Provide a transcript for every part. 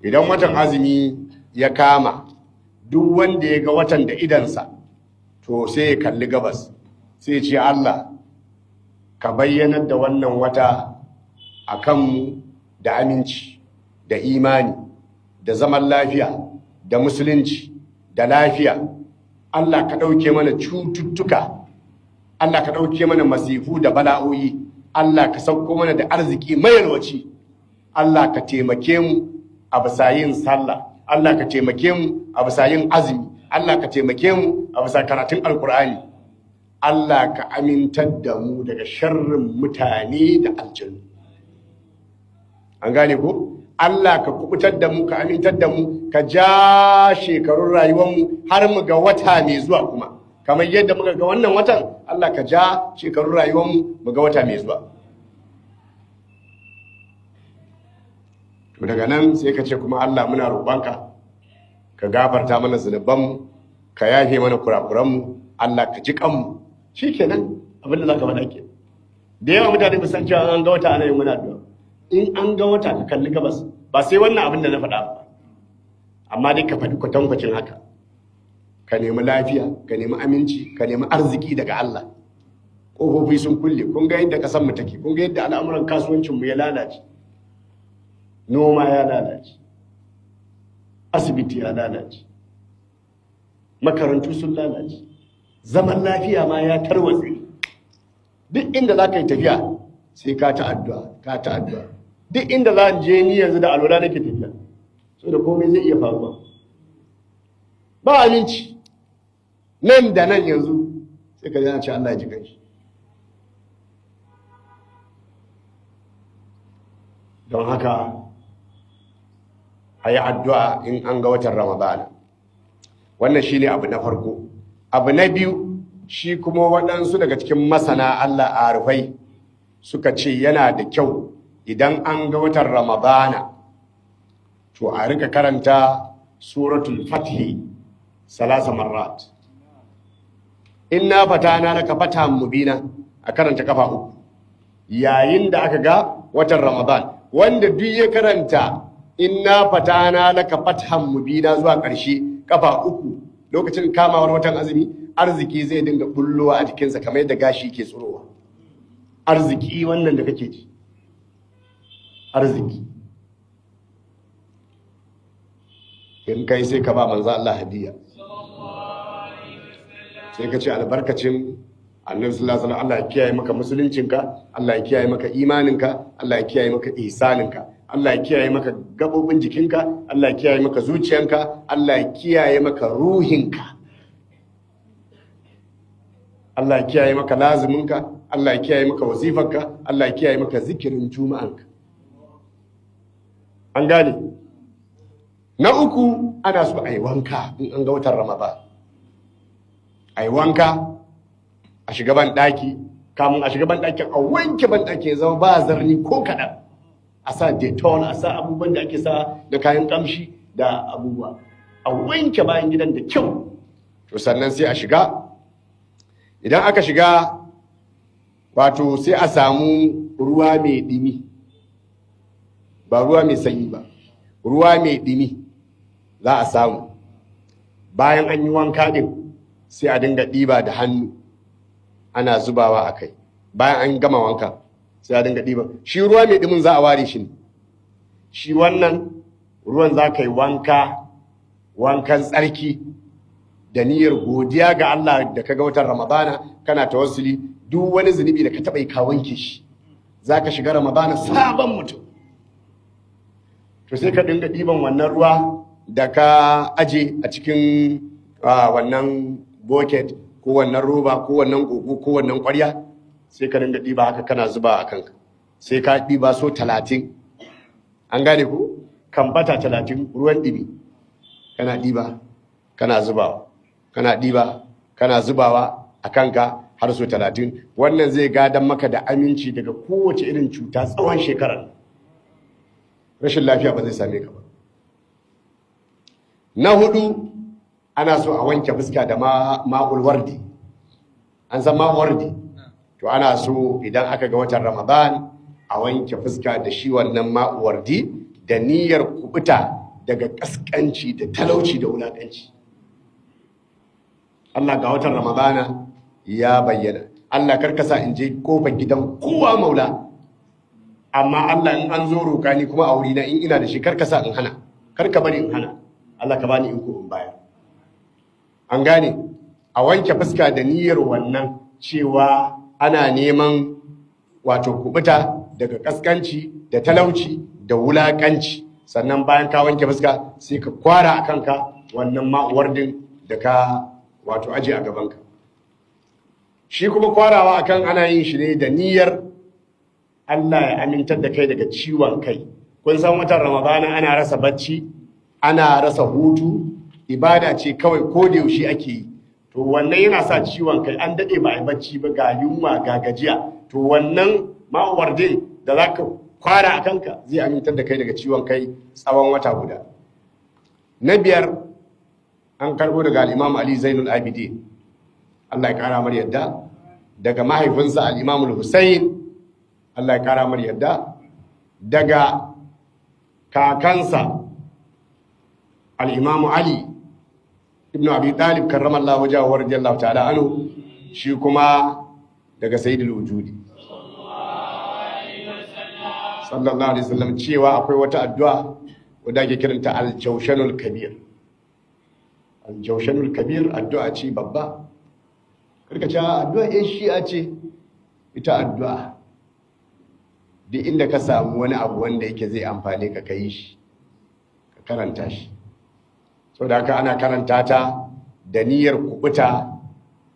idan watan azumi ya kama duk wanda ya ga watan da idansa to sai ya kalli gabas sai ya ce Allah ka bayyanar da wannan wata a kanmu da aminci da imani da zaman lafiya da musulunci da lafiya. Allah ka ɗauke mana cututtuka, Allah ka ɗauke mana masifu da bala'o'i, Allah ka sauko mana da arziki mai yalwaci, Allah ka taimake mu a bisa yin sallah, Allah ka taimake mu a bisa yin azumi, Allah ka taimake mu a bisa karatun alkur'ani, Allah ka amintar da mu daga sharrin mutane da aljanu. An gane ko? Allah ka kubutar da mu, ka amintar da mu, ka ja shekarun rayuwarmu har mu ga wata mai zuwa kuma. Kamar yadda muka ga wannan watan, Allah ka ja shekarun rayuwarmu mu ga wata mai zuwa. To daga nan sai ka ce kuma Allah muna roƙonka ka gafarta mana zunubanmu, ka yafe mana kurakuranmu, Allah ka ji kanmu. Shikenan abin da zaka faɗa ke. Da yawa mutane ba san cewa an ga wata ana yin muna addu'a. In an ga wata ka kalli gabas ba sai wannan abin da na faɗa ba, amma dai ka faɗi kwatankwacin haka. Ka nemi lafiya, ka nemi aminci, ka nemi arziki daga Allah. Ƙofofi sun kulle, kun ga yadda ƙasar mu take, kun ga yadda al'amuran kasuwancin mu ya lalace, noma ya lalace, asibiti ya lalace, makarantu sun lalace, zaman lafiya ma ya tarwatse. Duk inda za ka yi tafiya sai ka ta addu'a, ka ta addu'a. Duk inda za je ni yanzu da alwala nake tafiya, so da komai zai iya faruwa. Ba aminci, nan da nan yanzu sai ka yana ce Allah ya ji kanshi. Don haka a yi addu'a in an ga watan Ramadana. Wannan shi ne abu na farko. Abu na biyu shi kuma waɗansu daga cikin masana Allah a rufai suka ce yana da kyau idan an ga watan Ramadana to a rika karanta suratul fathi salasa marrat. Inna fatana laka fatahan mubina a karanta kafa 3 yayin da aka ga watan Ramadan. Wanda duk ya karanta inna fatana laka fatahan mubina zuwa ƙarshe kafa 3 lokacin kamawar watan azumi, arziki zai dinga bullowa a jikinsa kamar yadda gashi ke tsirowa. Arziki wannan da kake ji, arziki in kai sai ka ba manzo Allah hadiya, sai ka ce albarkacin annabi sallallahu alaihi wasallam Allah ya kiyaye maka musuluncinka, Allah ya kiyaye maka imaninka, Allah ya kiyaye maka ihsaninka, Allah ya kiyaye maka gabobin jikinka, Allah ya kiyaye maka zuciyanka, Allah ya kiyaye maka ruhinka, Allah ya kiyaye maka laziminka, Allah ya kiyaye maka wazifarka, Allah ya kiyaye maka zikirin juma'anka. An gane? Na uku ana so a yi wanka in an ga watan Ramadan. A yi wanka, a shiga ban ɗaki, kamun a shiga ban ɗakin a wanke ban ɗaki ya zama ba zarni ko kaɗan. A sa Dettol, a sa abubuwan da ake sa da kayan ƙamshi da abubuwa. A wanke bayan gidan da kyau. To sannan sai a shiga. Idan aka shiga, wato sai a samu ruwa mai ɗimi. Ba ruwa mai sanyi ba. Ruwa mai ɗimi za a samu. Bayan an yi wanka ɗin, sai a dinga ɗiba da hannu. Ana zubawa a kai. Bayan an gama wanka, sai a dinga ɗiba. Shi ruwa mai ɗimin za a ware shi ne. Shi wannan ruwan za ka yi wanka, wankan tsarki, da niyyar godiya ga Allah da kaga watan Ramadana kana tawassuli duk wani zunubi da ka taba yi ka wanke shi. Zaka shiga Ramadana sabon mutum. To sai ka dinga diban wannan ruwa da ka aje a cikin wannan bucket ko wannan roba ko wannan gogo ko wannan ƙwarya, sai ka dinga diba haka kana zuba a kanka. Sai ka diba so 30. An gane ko? Kambata 30 ruwan dibi. Kana diba kana zubawa. Kana ɗiba, kana zubawa a kanka har so 30. Wannan zai gadan maka da aminci daga kowace irin cuta tsawon shekarar. Rashin lafiya ba zai same ka ba. Na 4, ana so a wanke fuska da ma'ul wardi. An san ma'ul wardi? To ana so idan aka ga watan Ramadan a wanke fuska da shi wannan ma'ul wardi da niyyar kubuta daga kaskanci da talauci da wulakanci. Allah ga watan Ramadana ya bayyana. Allah karkasa in je kofar gidan kowa maula, amma Allah in an zo roka ni kuma a wuri na in ina da shi karkasa in hana, karka bari in hana. Allah ka bani in ko in bayar. An gane, a wanke fuska da niyyar wannan cewa ana neman wato kubuta daga kaskanci da talauci da wulakanci. Sannan bayan ka wanke fuska sai ka kwara a kanka wannan ma'uwardin da ka wato aje a gabanka. Shi kuma kwarawa akan ana yin shi ne da niyyar Allah ya amintar da kai daga ciwon kai. Kun san watan Ramadana ana rasa bacci, ana rasa hutu, ibada ce kawai ko da yaushe ake yi. To wannan yana sa ciwon kai, an dade ba a bacci ba, ga yunwa ga gajiya. To wannan ma'uwardin da za ka kwara a kanka zai amintar da kai daga ciwon kai tsawon wata guda. Na biyar, an karbo daga al-Imam Ali Zainul Abidin, Allah ya kara mar yadda, daga mahaifinsa al-Imam al-Husayn, Allah ya kara mar yadda, daga kakansa al-Imam Ali ibn Abi Talib karramallahu wajhahu wa radiyallahu ta'ala anhu, shi kuma daga Sayyidul Wujudi sallallahu alaihi wasallam, cewa akwai wata addu'a wadda ake kiranta al-Jawshanul Kabir. Al-Jawshanul Kabir addu'a ce babba. Karka ce addu'a shi'a ce, ita addu'a duk inda ka samu wani abu wanda yake zai amfane ka kai shi, ka karanta shi. Saboda haka ana karanta ta da niyyar kubuta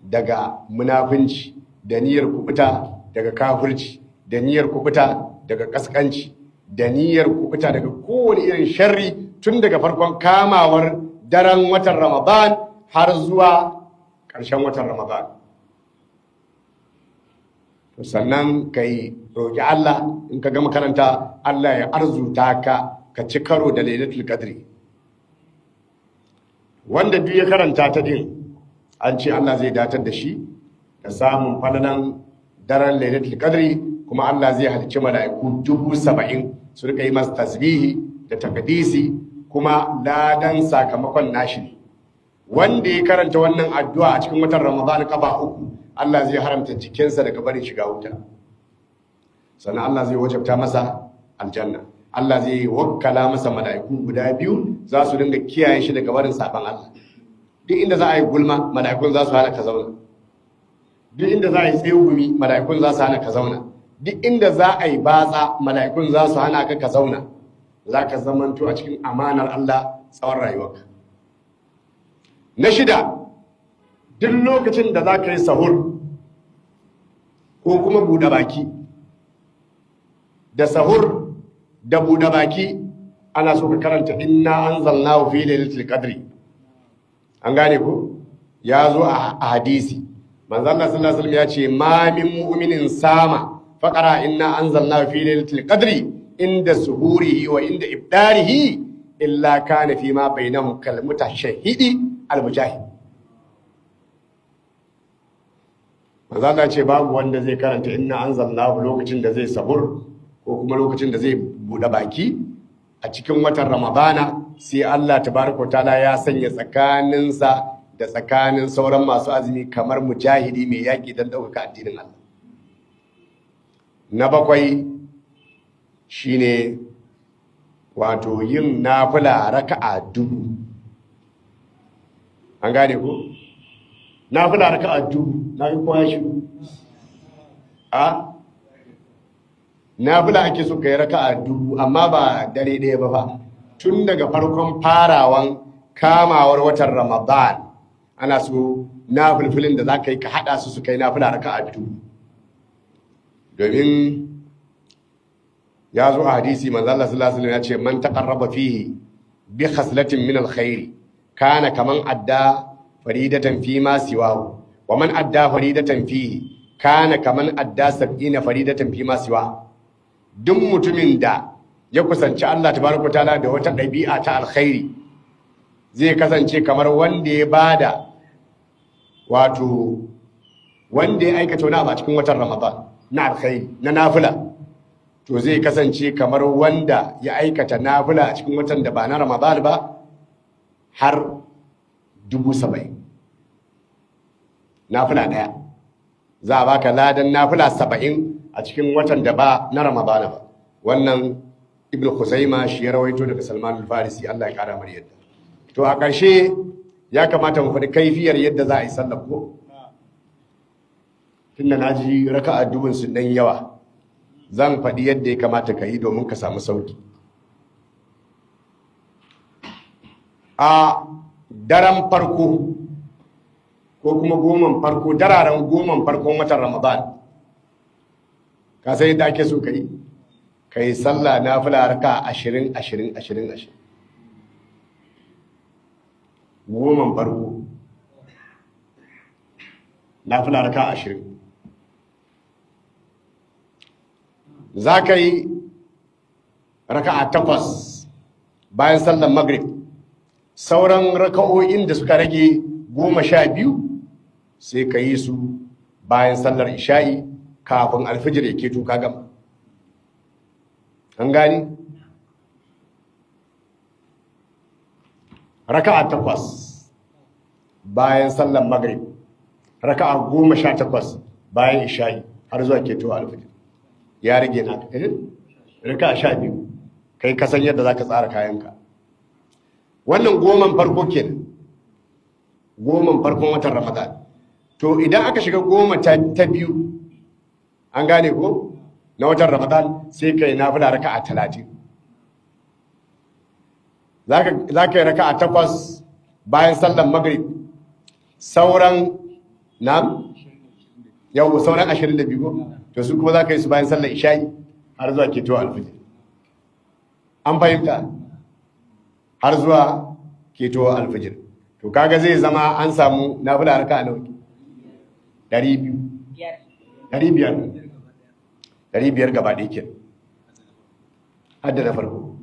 daga munafunci, da niyyar kubuta daga kafirci, da niyyar kubuta daga kaskanci, da niyyar kubuta daga kowane irin sharri, tun daga farkon kamawar daren watan Ramadan har zuwa ƙarshen watan Ramadan. To sannan kai roƙi Allah, in ka gama karanta, Allah ya arzuta ka ci karo da Lailatul Qadri. Wanda duk ya karanta ta din, an ce Allah zai datar da shi da samun falalan daren Lailatul Qadri, kuma Allah zai halicci mala'iku 70,000 su rika yi masa tasbihi da takdisi, kuma ladan sakamakon nashi ne. Wanda ya karanta wannan addu'a a cikin watan Ramadan kafa 3, Allah zai haramta jikinsa daga barin shiga wuta. Sannan Allah zai wajabta masa aljanna. Allah zai wakkala masa mala'iku guda 2 za su dinga kiyaye shi daga barin saban Allah. Duk inda za a yi gulma, mala'ikun za su hana ka zauna. Duk inda za a yi tsegumi, mala'ikun za su hana ka zauna. Duk inda za a yi batsa, mala'ikun za su hana ka zauna. Za ka zamanto a cikin amanar Allah tsawon rayuwarka. Na 6, duk lokacin da za ka yi sahur ko kuma buɗe baki, da sahur da buɗe baki ana so ka karanta inna anzalnahu fi lailatul qadri. An gane ko? Ya zo a hadisi, manzo Allah sallallahu alaihi wasallam ya ce ma min mu'minin sama faqara inna anzalnahu fi lailatul qadri inda suhurihi wa inda ibdarihi illa kana fi ma bainahum kal mutashahhidi al mujahid. Manzo Allah ce babu wanda zai karanta inna anzalnahu lokacin da zai sahur ko kuma lokacin da zai bude baki a cikin watan Ramadana, sai Allah tabaraka ta'ala ya sanya tsakaninsa da tsakanin sauran masu azumi kamar mujahidi mai yaƙi don ɗaukaka addinin Allah. Na 7 shine wato yin nafila raka'a 1000. An gane ko? Nafila raka'a 1000, na yi koya shi. Nafila ake so kai raka'a 1000, amma ba dare ɗaya ba fa. Tun daga farkon farawan kamawar watan Ramadan ana so nafilfilin da za ka yi ka haɗa su kai nafila raka'a 1000. Domin ya zo a hadisi manzo Allah sallallahu alaihi wasallam ya ce man taqarraba fihi bi khaslatin min alkhair kana kaman adda faridatan fi ma siwahu wa man adda faridatan fihi kana kaman adda 70 faridatan fi ma siwahu. Duk mutumin da ya kusanci Allah tabaraka taala da wata ɗabi'a ta alkhairi zai kasance kamar wanda ya bada wanda ya aikata wani abu a cikin watan Ramadan na alkhairi na nafila, to zai kasance kamar wanda ya aikata nafila a cikin watan da ba na Ramadan ba har 70,000. Nafila ɗaya za a baka ladan nafila 70 a cikin watan da ba na Ramadan ba. Wannan Ibn Khuzaima shi ya rawaito daga Salman al-Farisi, Allah ya kara mar yadda. To a ƙarshe ya kamata mu faɗi kaifiyar yadda za a yi sallar ko? Tunda na ji raka'a dubun su ɗan yawa, zan faɗi yadda ya kamata ka yi domin ka samu sauki. A daren farko ko kuma dararen goman farkon watan Ramadan, ka san yadda ake so ka yi? Ka yi sallah nafila raka'a 20. Goman farko nafila raka'a 20. Za ka yi raka'a 8 bayan sallar Maghrib. Sauran raka'o'in da suka rage 12 sai ka yi su bayan sallar Isha'i kafin alfijir ya keto ka gama. An gani? Raka'a 8 bayan sallar Maghrib, raka'a 18 bayan Isha'i har zuwa keto alfijir. Ya rage na raka'a 12, kai ka san yadda zaka tsara kayanka. Wannan goman farko kenan, goman farkon watan Ramadan. To idan aka shiga goma ta biyu, an gane ko, na watan Ramadan, sai kai nafila raka'a 30. Za ka yi raka'a 8 bayan sallar Maghrib, sauran 22 ko, to su kuma za ka yi su bayan sallar Isha'i har zuwa keto alfijir. An fahimta? Har zuwa keto alfijir. To kaga zai zama an samu nafila raka'a nawa? 200. 500 gaba ɗaya ke. Hadda na farko.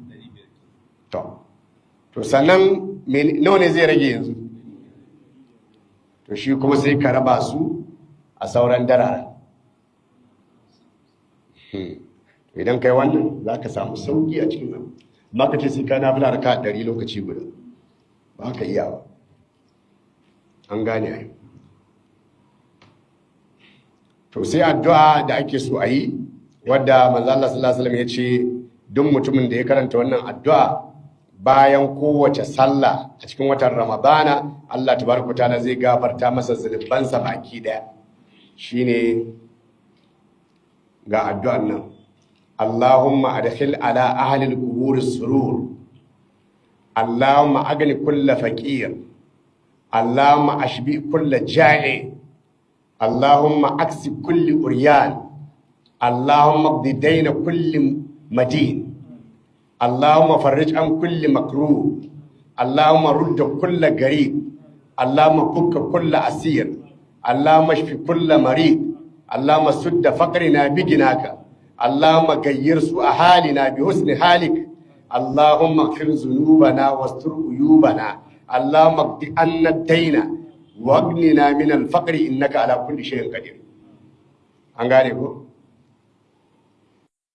To sannan nawa ne zai rage yanzu? To shi kuma sai ka raba su a sauran dararen. Idan kai wannan za ka samu sauki a cikin nan. Amma ka ce sai ka nafila raka'a 100 lokaci guda, ba ka iya ba. An gane ai. To sai addu'a da ake so a yi, wadda manzo Allah sallallahu alaihi wasallam ya ce duk mutumin da ya karanta wannan addu'a bayan kowace sallah a cikin watan Ramadana, Allah tabaraka ta'ala zai gafarta masa zunubansa baki daya. Shine ga addu'an nan: Allahumma adkhil ala ahli al-qubur surur, Allahumma aghni kull faqir, Allahumma ashbi kull ja'i, Allahumma aksi kulli uryan, Allahumma qdi dayna kulli madin, Allahumma farrij an kulli makruh, Allahumma rudda kull garib, Allahumma fukka kull asir, Allahumma shfi kull marid, Allahumma sudda faqrina biginaka, Allahumma gayyir su'a halina bi husni halik, Allahumma ighfir dhunubana wastur uyubana, Allahumma qdi anna dayna wagnina min al-faqri innaka ala kulli shay'in qadir. An gane ko?